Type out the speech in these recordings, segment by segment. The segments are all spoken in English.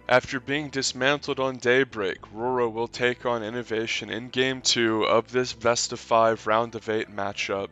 After being dismantled on Daybreak, RorO will take on Innovation in Game 2 of this Best of 5 Round of 8 matchup.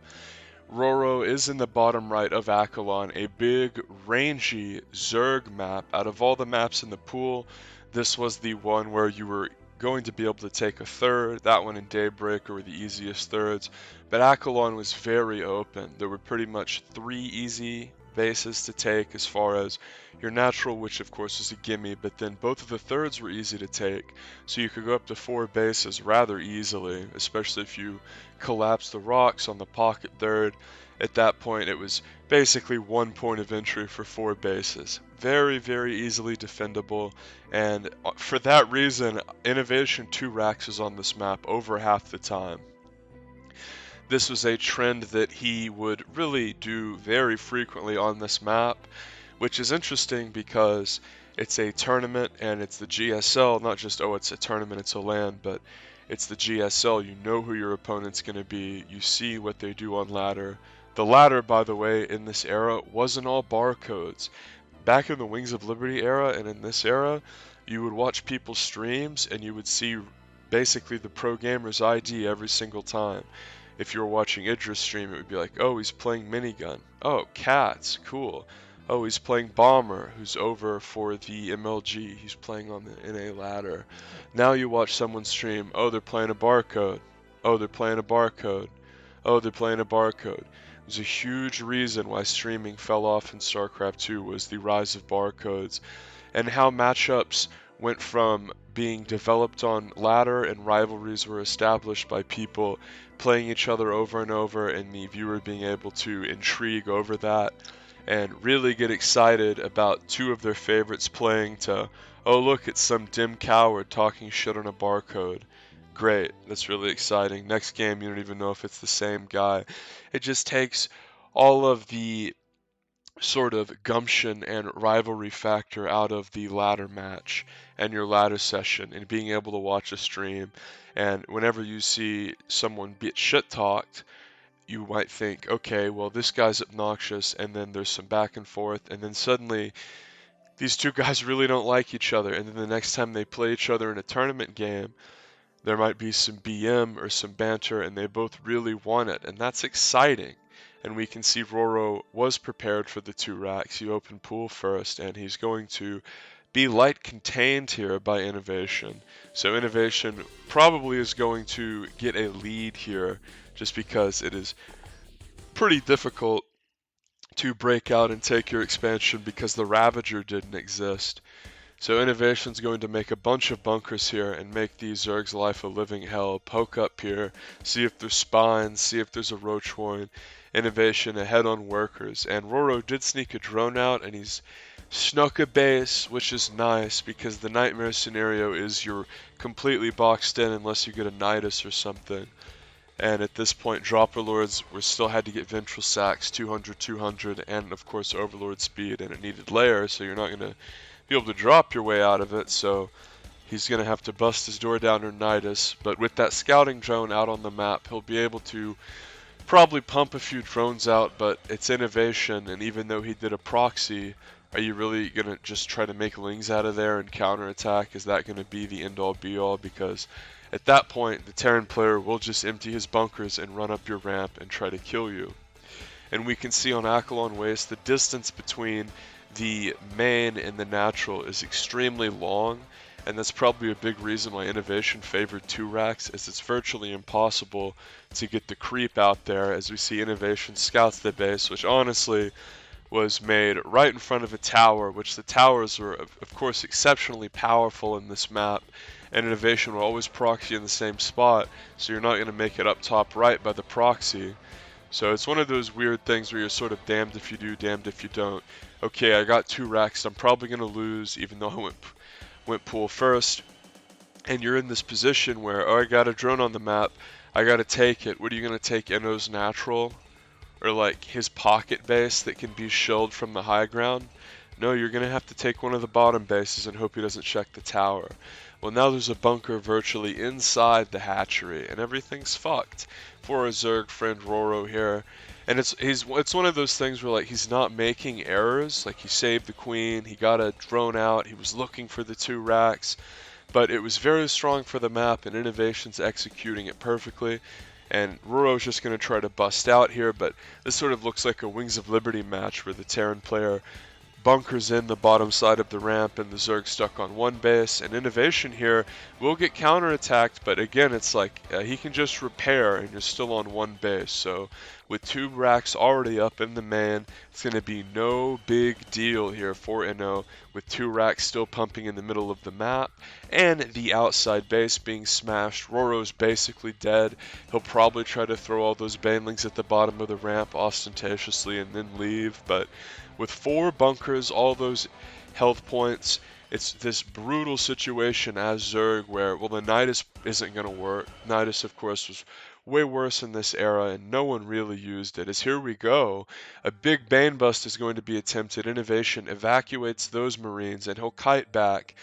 RorO is in the bottom right of Akilon, a big, rangy Zerg map. Out of all the maps in the pool, this was the one where you were going to be able to take a third. That one and Daybreak were the easiest thirds, but Akilon was very open. There were pretty much 3 easy bases to take as far as your natural, which of course was a gimme, but then both of the thirds were easy to take, so you could go up to 4 bases rather easily, especially if you collapse the rocks on the pocket third. At that point, it was basically 1 point of entry for 4 bases. Very, very easily defendable, and for that reason, Innovation 2 raxes on this map over half the time. This was a trend that he would really do very frequently on this map, which is interesting because it's a tournament and it's the GSL, not just, oh, it's a tournament, it's a LAN, but it's the GSL. You know who your opponent's going to be. You see what they do on ladder. The ladder, by the way, in this era wasn't all barcodes. Back in the Wings of Liberty era and in this era, you would watch people's streams and you would see basically the pro gamer's ID every single time. If you were watching Idris stream, it would be like, oh, he's playing minigun. Oh, cats, cool. Oh, he's playing Bomber, who's over for the MLG. He's playing on the NA ladder. Now you watch someone stream, oh, they're playing a barcode. Oh, they're playing a barcode. Oh, they're playing a barcode. There's a huge reason why streaming fell off in StarCraft 2 was the rise of barcodes and how matchups went from being developed on ladder and rivalries were established by people playing each other over and over and the viewer being able to intrigue over that and really get excited about two of their favorites playing to, oh look, it's some dim coward talking shit on a barcode. Great, that's really exciting. Next game, you don't even know if it's the same guy. It just takes all of the sort of gumption and rivalry factor out of the ladder match and your ladder session and being able to watch a stream. And whenever you see someone get shit talked, you might think, okay, well, this guy's obnoxious, and then there's some back and forth, and then suddenly these two guys really don't like each other, and then the next time they play each other in a tournament game, there might be some BM or some banter, and they both really want it, and that's exciting. And we can see RorO was prepared for the 2 racks. He opened pool first, and he's going to be light contained here by Innovation. So Innovation probably is going to get a lead here just because it is pretty difficult to break out and take your expansion because the Ravager didn't exist. So Innovation's going to make a bunch of bunkers here and make the Zerg's life a living hell. Poke up here, see if there's spines, see if there's a roach horn. Innovation ahead on workers. And RorO did sneak a drone out and he's snuck a base, which is nice because the nightmare scenario is you're completely boxed in unless you get a Nidus or something. And at this point, Dropper Lords were still had to get Ventral Sacks, 200, 200, and of course Overlord speed, and it needed layer, so you're not going to be able to drop your way out of it, so he's going to have to bust his door down or Nidus. But with that scouting drone out on the map, he'll be able to probably pump a few drones out, but it's Innovation, and even though he did a proxy, are you really going to just try to make Lings out of there and counterattack? Is that going to be the end-all be-all? Because at that point, the Terran player will just empty his bunkers and run up your ramp and try to kill you. And we can see on Akilon Wastes the distance between the main and the natural is extremely long, and that's probably a big reason why Innovation favored 2 racks, as it's virtually impossible to get the creep out there, as we see Innovation scouts the base, which honestly was made right in front of a tower, which the towers were of course exceptionally powerful in this map, and Innovation will always proxy in the same spot, so you're not going to make it up top right by the proxy. So it's one of those weird things where you're sort of damned if you do, damned if you don't. Okay, I got 2 racks, I'm probably going to lose even though I went pool first. And you're in this position where, oh, I got a drone on the map, I got to take it. What are you going to take, Inno's natural? Or like his pocket base that can be shelled from the high ground? No, you're going to have to take one of the bottom bases and hope he doesn't check the tower. Well, now there's a bunker virtually inside the hatchery, and everything's fucked for a Zerg friend RorO here. And it's one of those things where like he's not making errors. Like he saved the queen, he got a drone out, he was looking for the 2 racks, but it was very strong for the map, and Innovation's executing it perfectly. And RorO's just going to try to bust out here, but this sort of looks like a Wings of Liberty match where the Terran player bunkers in the bottom side of the ramp and the Zerg stuck on 1 base. And Innovation here will get counterattacked, but again, it's like he can just repair and you're still on 1 base. So with 2 racks already up in the main, it's going to be no big deal here for Inno, with 2 racks still pumping in the middle of the map and the outside base being smashed. RorO's basically dead. He'll probably try to throw all those banelings at the bottom of the ramp ostentatiously and then leave, but with 4 bunkers, all those health points, it's this brutal situation as Zerg where, well, the Nidus isn't going to work. Nidus, of course, was way worse in this era, and no one really used it. As here we go, a big Bane bust is going to be attempted. Innovation evacuates those Marines, and he'll kite back.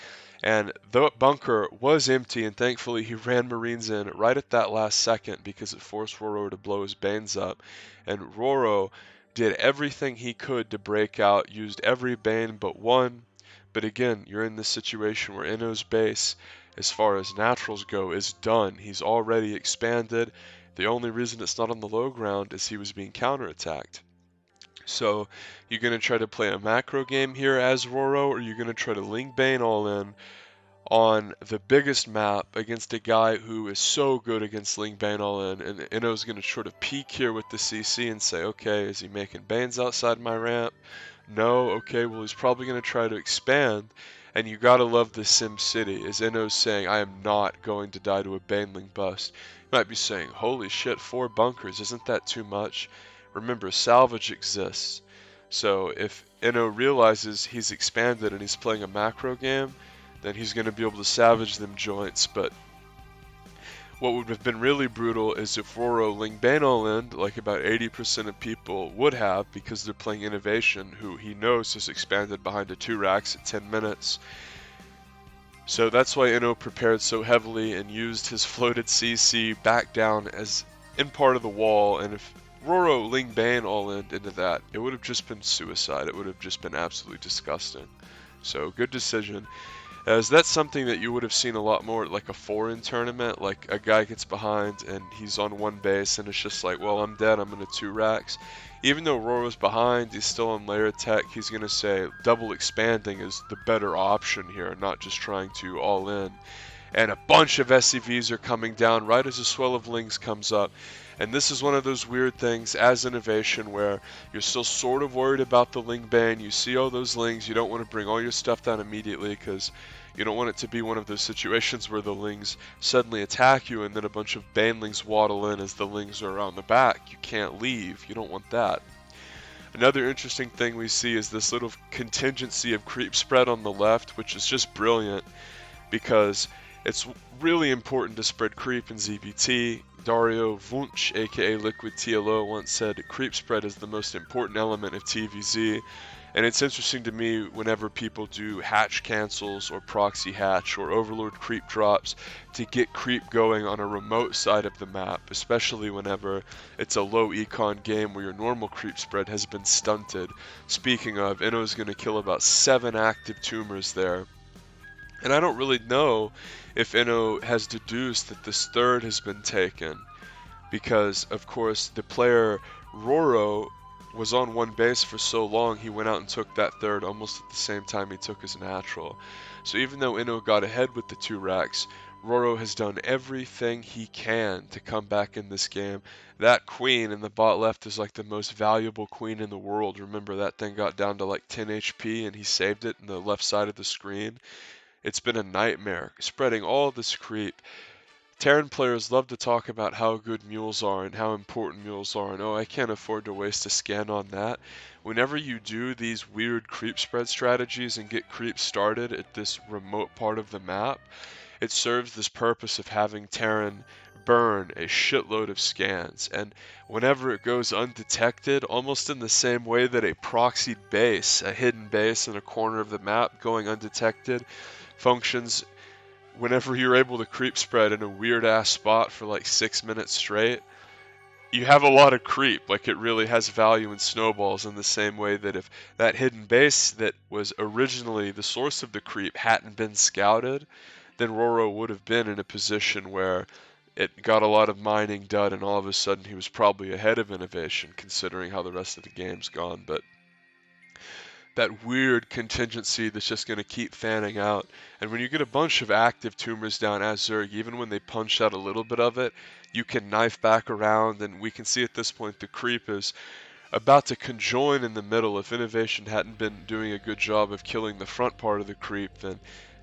And the bunker was empty, and thankfully he ran Marines in right at that last second because it forced RorO to blow his Banes up. And RorO did everything he could to break out, used every Bane but 1. But again, you're in this situation where Inno's base, as far as naturals go, is done. He's already expanded. The only reason it's not on the low ground is he was being counterattacked. So you're going to try to play a macro game here as RorO, or you're going to try to Ling Bane all in on the biggest map against a guy who is so good against Ling Bane all in. And Inno's going to sort of peek here with the CC and say, okay, is he making Banes outside my ramp? No, okay, well he's probably going to try to expand. And you gotta love the Sim City, as Inno's saying, I am not going to die to a Baneling bust. You might be saying, holy shit, 4 bunkers, isn't that too much? Remember, salvage exists. So if Inno realizes he's expanded and he's playing a macro game, then he's going to be able to salvage them joints. But what would have been really brutal is if RorO Ling Bane all in, like about 80% of people would have, because they're playing Innovation, who he knows has expanded behind a 2 racks at 10 minutes. So that's why Inno prepared so heavily and used his floated CC back down as in part of the wall. And if RorO Ling Bane all in into that, it would have just been suicide. It would have just been absolutely disgusting. So good decision. As that's something that you would have seen a lot more at like a foreign tournament, like a guy gets behind and he's on 1 base and it's just like, well, I'm dead, I'm in a 2 racks. Even though RorO's behind, he's still on layer tech, he's going to say double expanding is the better option here, not just trying to all in. And a bunch of SCVs are coming down right as a swell of Lings comes up. And this is one of those weird things as Innovation where you're still sort of worried about the Ling Bane. You see all those Lings, you don't want to bring all your stuff down immediately because you don't want it to be one of those situations where the Lings suddenly attack you and then a bunch of Banelings waddle in as the Lings are around the back. You can't leave. You don't want that. Another interesting thing we see is this little contingency of creep spread on the left, which is just brilliant because it's really important to spread creep in ZBT. Dario Wunsch, aka Liquid TLO, once said, creep spread is the most important element of TVZ. And it's interesting to me whenever people do hatch cancels or proxy hatch or overlord creep drops to get creep going on a remote side of the map, especially whenever it's a low econ game where your normal creep spread has been stunted. Speaking of, Inno's going to kill about 7 active tumors there. And I don't really know if Inno has deduced that this 3rd has been taken, because of course the player RorO was on 1 base for so long, he went out and took that 3rd almost at the same time he took his natural. So even though Inno got ahead with the 2 racks, RorO has done everything he can to come back in this game. That queen in the bot left is like the most valuable queen in the world. Remember, that thing got down to like 10 HP and he saved it in the left side of the screen. It's been a nightmare, spreading all this creep. Terran players love to talk about how good mules are and how important mules are, and oh, I can't afford to waste a scan on that. Whenever you do these weird creep spread strategies and get creep started at this remote part of the map, it serves this purpose of having Terran burn a shitload of scans, and whenever it goes undetected, almost in the same way that a proxied base, a hidden base in a corner of the map going undetected, functions whenever you're able to creep spread in a weird ass spot for like 6 minutes straight. you have a lot of creep. Like, it really has value in snowballs in the same way that if that hidden base that was originally the source of the creep hadn't been scouted, then RorO would have been in a position where it got a lot of mining done, and all of a sudden he was probably ahead of innovation, considering how the rest of the game's gone. But that weird contingency that's just going to keep fanning out. And when you get a bunch of active tumors down as Zerg, even when they punch out a little bit of it, you can knife back around, and we can see at this point the creep is about to conjoin in the middle. If innovation hadn't been doing a good job of killing the front part of the creep, then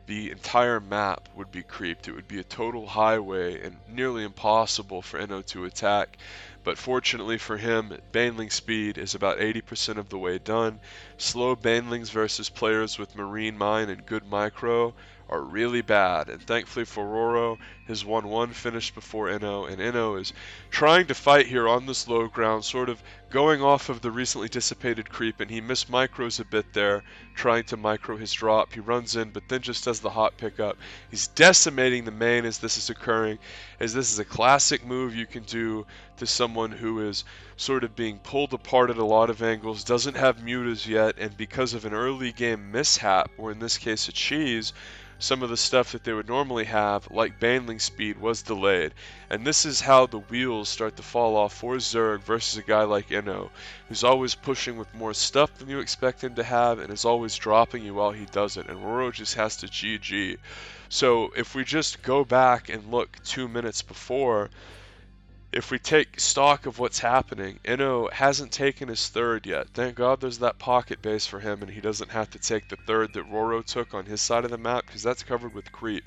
the entire map would be creeped. It would be a total highway and nearly impossible for Inno to attack. But fortunately for him, Baneling speed is about 80% of the way done. Slow Banelings versus players with Marine Mine and good micro are really bad. And thankfully for RorO, his 1-1 finished before Inno, and Inno is trying to fight here on this low ground, sort of going off of the recently dissipated creep, and he missed micros a bit there, trying to micro his drop. He runs in, but then just does the hot pickup. He's decimating the main as this is occurring, as this is a classic move you can do to someone who is sort of being pulled apart at a lot of angles, doesn't have mutas yet, and because of an early game mishap, or in this case a cheese, some of the stuff that they would normally have, like Baneling speed, was delayed. And this is how the wheels start to fall off for Zerg versus a guy like Inno, who's always pushing with more stuff than you expect him to have, and is always dropping you while he does it, and RorO just has to GG. So if we just go back and look 2 minutes before, if we take stock of what's happening, Inno hasn't taken his third yet. Thank God there's that pocket base for him, and he doesn't have to take the third that RorO took on his side of the map, because that's covered with creep.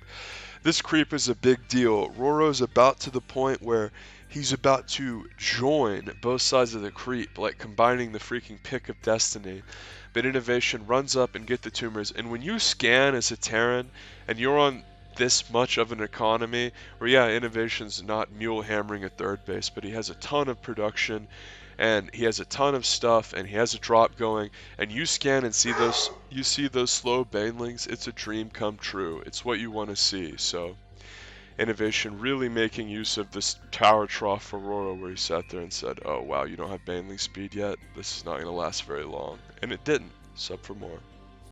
This creep is a big deal. RorO's about to the point where he's about to join both sides of the creep, like combining the freaking pick of destiny. But innovation runs up and get the tumors, and when you scan as a Terran, and you're on this much of an economy, where yeah, innovation's not mule hammering at third base, but he has a ton of production, and he has a ton of stuff, and he has a drop going, and you scan and see those slow banelings, it's a dream come true. It's what you want to see. So innovation really making use of this tower trough for RorO, where he sat there and said, oh wow, you don't have baneling speed yet? This is not going to last very long. And it didn't. Sub for more.